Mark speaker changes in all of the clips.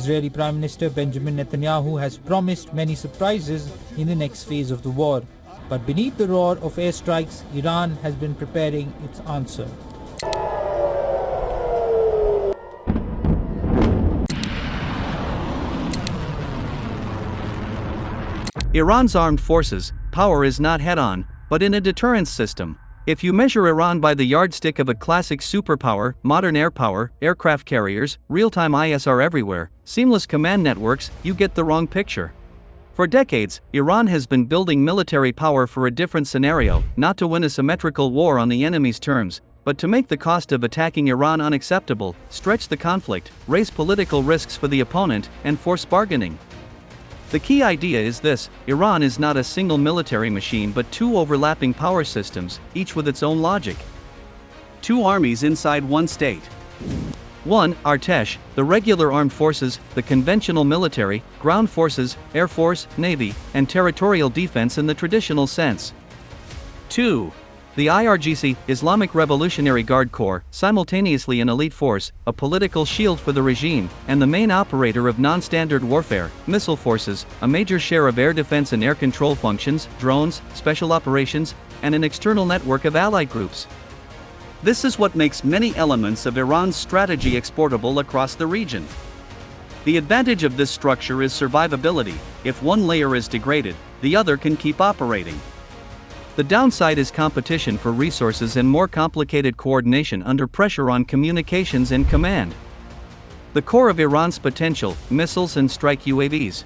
Speaker 1: Israeli Prime Minister Benjamin Netanyahu has promised many surprises in the next phase of the war. But beneath the roar of airstrikes, Iran has been preparing its answer.
Speaker 2: Iran's armed forces power is not head-on, but in a deterrence system. If you measure Iran by the yardstick of a classic superpower, modern air power, aircraft carriers, real-time ISR everywhere, seamless command networks, you get the wrong picture. For decades, Iran has been building military power for a different scenario, not to win a symmetrical war on the enemy's terms, but to make the cost of attacking Iran unacceptable, stretch the conflict, raise political risks for the opponent, and force bargaining. The key idea is this: Iran is not a single military machine but two overlapping power systems, each with its own logic. Two armies inside one state. 1. Artesh, the regular armed forces, the conventional military, ground forces, air force, navy, and territorial defense in the traditional sense. 2. The IRGC, Islamic Revolutionary Guard Corps, simultaneously an elite force, a political shield for the regime, and the main operator of non-standard warfare, missile forces, a major share of air defense and air control functions, drones, special operations, and an external network of allied groups. This is what makes many elements of Iran's strategy exportable across the region. The advantage of this structure is survivability. If one layer is degraded, the other can keep operating. The downside is competition for resources and more complicated coordination under pressure on communications and command. The core of Iran's potential: missiles and strike UAVs.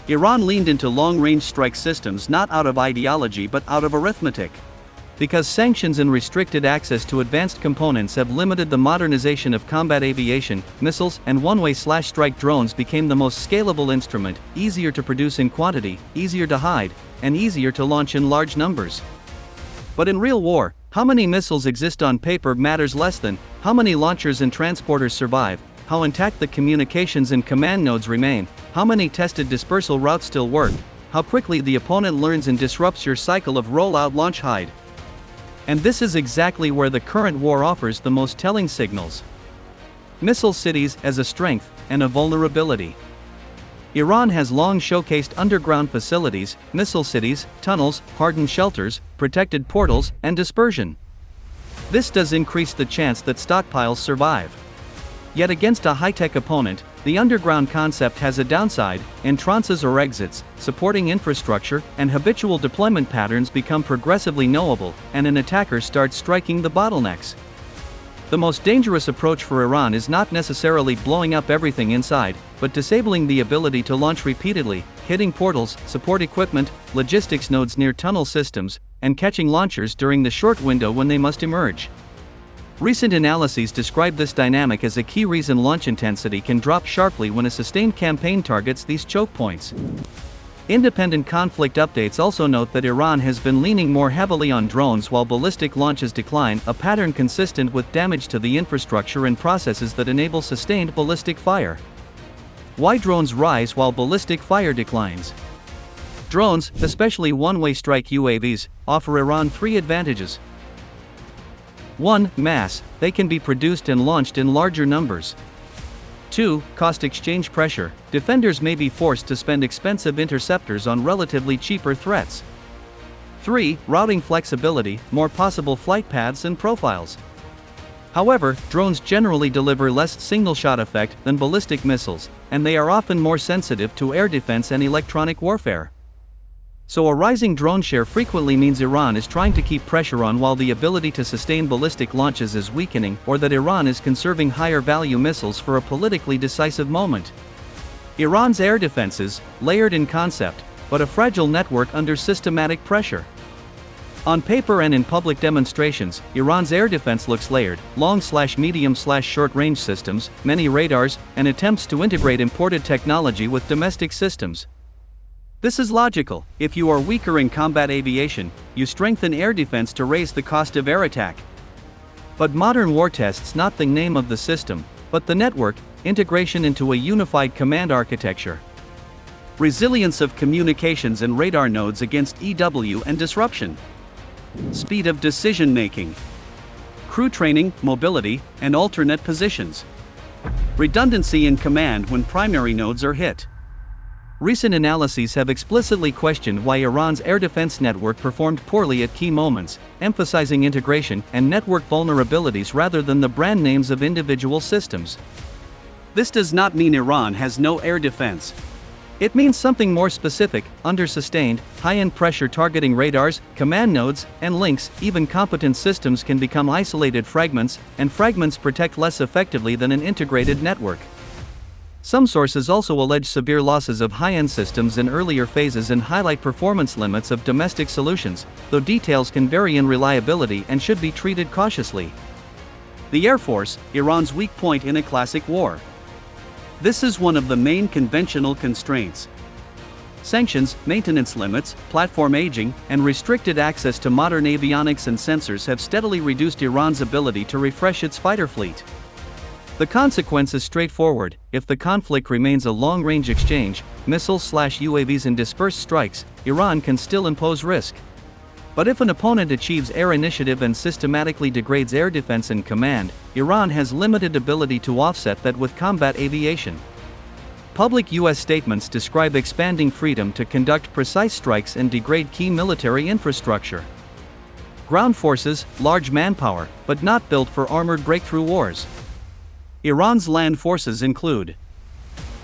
Speaker 2: Iran leaned into long-range strike systems not out of ideology but out of arithmetic. Because sanctions and restricted access to advanced components have limited the modernization of combat aviation, missiles and one-way/strike drones became the most scalable instrument, easier to produce in quantity, easier to hide, and easier to launch in large numbers. But in real war, how many missiles exist on paper matters less than how many launchers and transporters survive, how intact the communications and command nodes remain, how many tested dispersal routes still work, how quickly the opponent learns and disrupts your cycle of rollout-launch-hide. And this is exactly where the current war offers the most telling signals. Missile cities as a strength and a vulnerability. Iran has long showcased underground facilities, missile cities, tunnels, hardened shelters, protected portals, and dispersion. This does increase the chance that stockpiles survive. Yet against a high-tech opponent, the underground concept has a downside: entrances or exits, supporting infrastructure, and habitual deployment patterns become progressively knowable, and an attacker starts striking the bottlenecks. The most dangerous approach for Iran is not necessarily blowing up everything inside, but disabling the ability to launch repeatedly, hitting portals, support equipment, logistics nodes near tunnel systems, and catching launchers during the short window when they must emerge. Recent analyses describe this dynamic as a key reason launch intensity can drop sharply when a sustained campaign targets these choke points. Independent conflict updates also note that Iran has been leaning more heavily on drones while ballistic launches decline, a pattern consistent with damage to the infrastructure and processes that enable sustained ballistic fire. Why drones rise while ballistic fire declines? Drones, especially one-way strike UAVs, offer Iran three advantages. 1. Mass. They can be produced and launched in larger numbers. 2. Cost exchange pressure. Defenders may be forced to spend expensive interceptors on relatively cheaper threats. 3. Routing flexibility, more possible flight paths and profiles. However, drones generally deliver less single-shot effect than ballistic missiles, and they are often more sensitive to air defense and electronic warfare. So a rising drone share frequently means Iran is trying to keep pressure on while the ability to sustain ballistic launches is weakening, or that Iran is conserving higher value missiles for a politically decisive moment. Iran's air defenses, layered in concept, but a fragile network under systematic pressure. On paper and in public demonstrations, Iran's air defense looks layered: long/medium/short range systems, many radars, and attempts to integrate imported technology with domestic systems. This is logical. If you are weaker in combat aviation, you strengthen air defense to raise the cost of air attack. But modern war tests not the name of the system, but the network, integration into a unified command architecture. Resilience of communications and radar nodes against EW and disruption. Speed of decision-making. Crew training, mobility, and alternate positions. Redundancy in command when primary nodes are hit. Recent analyses have explicitly questioned why Iran's air defense network performed poorly at key moments, emphasizing integration and network vulnerabilities rather than the brand names of individual systems. This does not mean Iran has no air defense. It means something more specific: under-sustained, high-end pressure targeting radars, command nodes, and links. Even competent systems can become isolated fragments, and fragments protect less effectively than an integrated network. Some sources also allege severe losses of high-end systems in earlier phases and highlight performance limits of domestic solutions, though details can vary in reliability and should be treated cautiously. The Air Force, Iran's weak point in a classic war. This is one of the main conventional constraints. Sanctions, maintenance limits, platform aging, and restricted access to modern avionics and sensors have steadily reduced Iran's ability to refresh its fighter fleet. The consequence is straightforward: if the conflict remains a long-range exchange, missiles/UAVs and dispersed strikes, Iran can still impose risk. But if an opponent achieves air initiative and systematically degrades air defense and command, Iran has limited ability to offset that with combat aviation. Public U.S. statements describe expanding freedom to conduct precise strikes and degrade key military infrastructure. Ground forces, large manpower, but not built for armored breakthrough wars. Iran's land forces include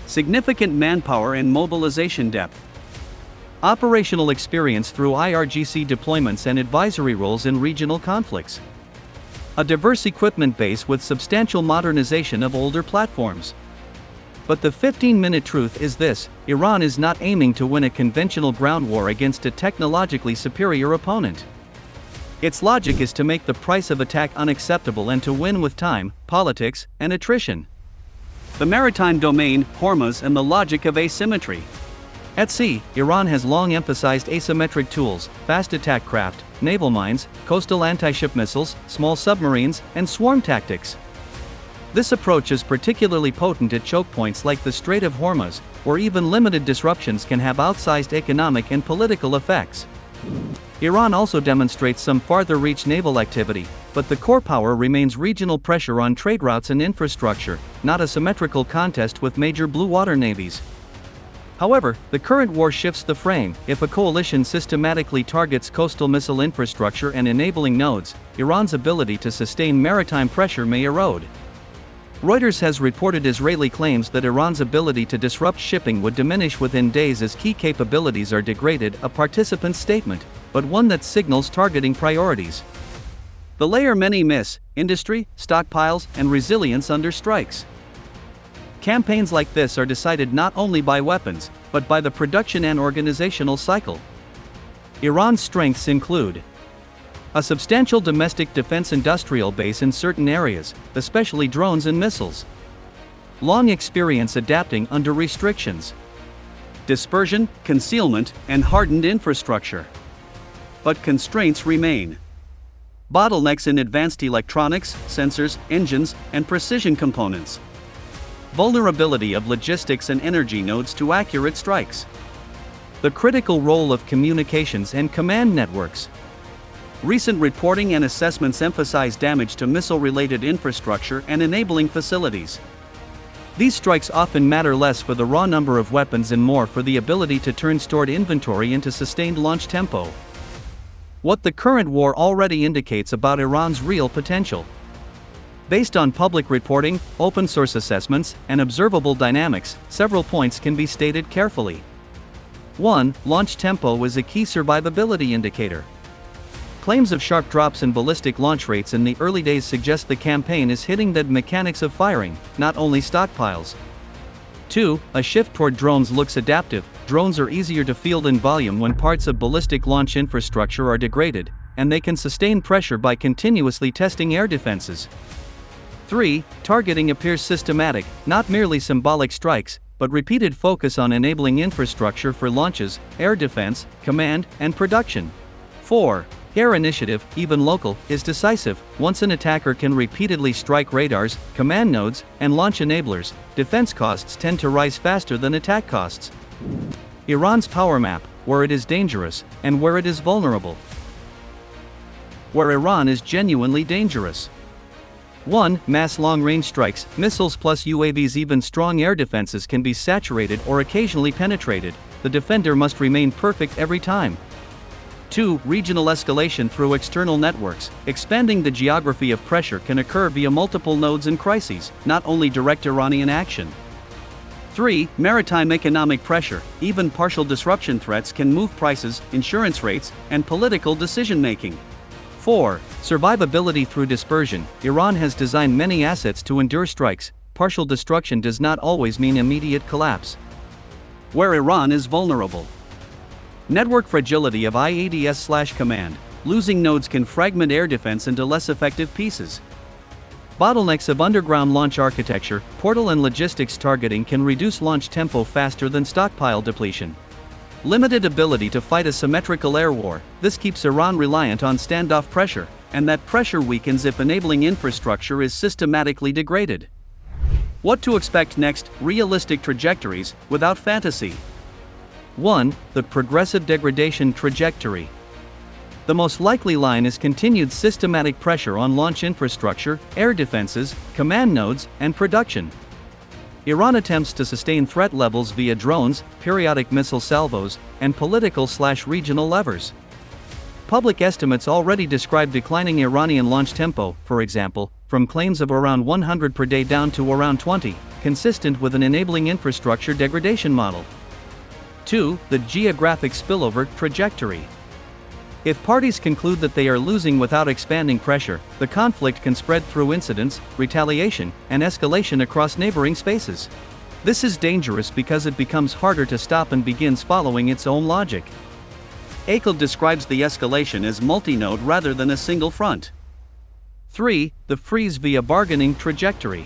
Speaker 2: significant manpower and mobilization depth, operational experience through IRGC deployments and advisory roles in regional conflicts, a diverse equipment base with substantial modernization of older platforms. But the 15-minute truth is this: Iran is not aiming to win a conventional ground war against a technologically superior opponent. Its logic is to make the price of attack unacceptable and to win with time, politics, and attrition. The maritime domain, Hormuz, and the logic of asymmetry. At sea, Iran has long emphasized asymmetric tools: fast attack craft, naval mines, coastal anti-ship missiles, small submarines, and swarm tactics. This approach is particularly potent at choke points like the Strait of Hormuz, where even limited disruptions can have outsized economic and political effects. Iran also demonstrates some farther-reach naval activity, but the core power remains regional pressure on trade routes and infrastructure, not a symmetrical contest with major blue water navies. However, the current war shifts the frame. If a coalition systematically targets coastal missile infrastructure and enabling nodes, Iran's ability to sustain maritime pressure may erode. Reuters has reported Israeli claims that Iran's ability to disrupt shipping would diminish within days as key capabilities are degraded, a participant's statement, but one that signals targeting priorities. The layer many miss: industry, stockpiles, and resilience under strikes. Campaigns like this are decided not only by weapons, but by the production and organizational cycle. Iran's strengths include a substantial domestic defense industrial base in certain areas, especially drones and missiles. Long experience adapting under restrictions. Dispersion, concealment, and hardened infrastructure. But constraints remain. Bottlenecks in advanced electronics, sensors, engines, and precision components. Vulnerability of logistics and energy nodes to accurate strikes. The critical role of communications and command networks. Recent reporting and assessments emphasize damage to missile-related infrastructure and enabling facilities. These strikes often matter less for the raw number of weapons and more for the ability to turn stored inventory into sustained launch tempo. What the current war already indicates about Iran's real potential. Based on public reporting, open source assessments, and observable dynamics, several points can be stated carefully. 1. Launch tempo is a key survivability indicator. Claims of sharp drops in ballistic launch rates in the early days suggest the campaign is hitting the mechanics of firing, not only stockpiles. 2. A shift toward drones looks adaptive. Drones are easier to field in volume when parts of ballistic launch infrastructure are degraded, and they can sustain pressure by continuously testing air defenses. 3. Targeting appears systematic, not merely symbolic strikes, but repeated focus on enabling infrastructure for launches, air defense, command, and production. 4. Air initiative, even local, is decisive. Once an attacker can repeatedly strike radars, command nodes, and launch enablers, defense costs tend to rise faster than attack costs. Iran's power map: where it is dangerous, and where it is vulnerable. Where Iran is genuinely dangerous. 1. Mass long-range strikes, missiles plus UAVs. Even strong air defenses can be saturated or occasionally penetrated. The defender must remain perfect every time. 2. Regional escalation through external networks. Expanding the geography of pressure can occur via multiple nodes and crises, not only direct Iranian action. 3. Maritime economic pressure. Even partial disruption threats can move prices, insurance rates, and political decision-making. 4. Survivability through dispersion. Iran has designed many assets to endure strikes. Partial destruction does not always mean immediate collapse. Where Iran is vulnerable. Network fragility of IADS/command. Losing nodes can fragment air defense into less effective pieces. Bottlenecks of underground launch architecture. Portal and logistics targeting can reduce launch tempo faster than stockpile depletion. Limited ability to fight a symmetrical air war. This keeps Iran reliant on standoff pressure, and that pressure weakens if enabling infrastructure is systematically degraded. What to expect next? Realistic trajectories, without fantasy. 1. The progressive degradation trajectory. The most likely line is continued systematic pressure on launch infrastructure, air defenses, command nodes, and production. Iran attempts to sustain threat levels via drones, periodic missile salvos, and political/regional levers. Public estimates already describe declining Iranian launch tempo, for example, from claims of around 100 per day down to around 20, consistent with an enabling infrastructure degradation model. 2. The geographic spillover trajectory. If parties conclude that they are losing without expanding pressure, the conflict can spread through incidents, retaliation, and escalation across neighboring spaces. This is dangerous because it becomes harder to stop and begins following its own logic. Akel describes the escalation as multi-node rather than a single front. 3. The freeze via bargaining trajectory.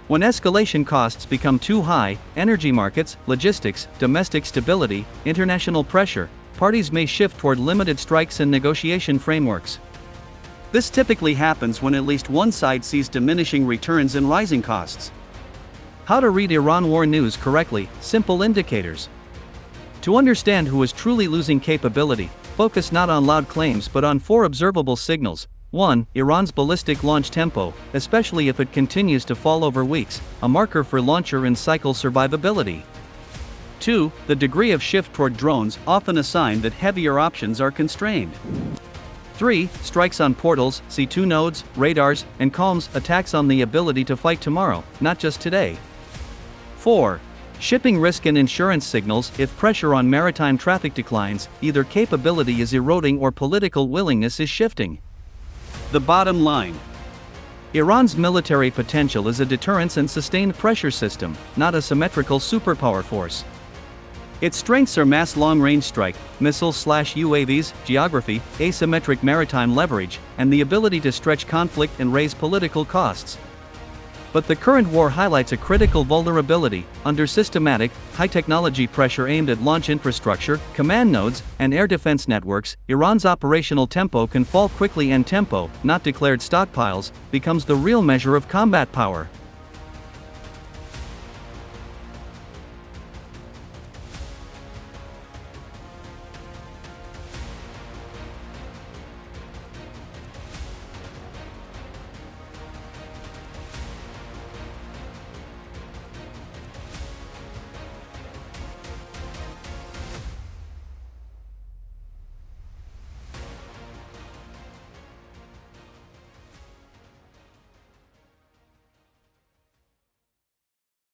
Speaker 2: When escalation costs become too high, energy markets, logistics, domestic stability, international pressure, parties may shift toward limited strikes and negotiation frameworks. This typically happens when at least one side sees diminishing returns and rising costs. How to read Iran war news correctly? Simple indicators. To understand who is truly losing capability, focus not on loud claims but on 4 observable signals. 1. Iran's ballistic launch tempo, especially if it continues to fall over weeks, a marker for launcher and cycle survivability. 2. The degree of shift toward drones, often a sign that heavier options are constrained. 3. Strikes on portals, C2 nodes, radars, and columns, attacks on the ability to fight tomorrow, not just today. 4. Shipping risk and insurance signals. If pressure on maritime traffic declines, either capability is eroding or political willingness is shifting. The bottom line. Iran's military potential is a deterrence and sustained pressure system, not a symmetrical superpower force. Its strengths are mass long-range strike, missiles/UAVs, geography, asymmetric maritime leverage, and the ability to stretch conflict and raise political costs. But the current war highlights a critical vulnerability. Under systematic, high-technology pressure aimed at launch infrastructure, command nodes, and air defense networks, Iran's operational tempo can fall quickly, and tempo, not declared stockpiles, becomes the real measure of combat power.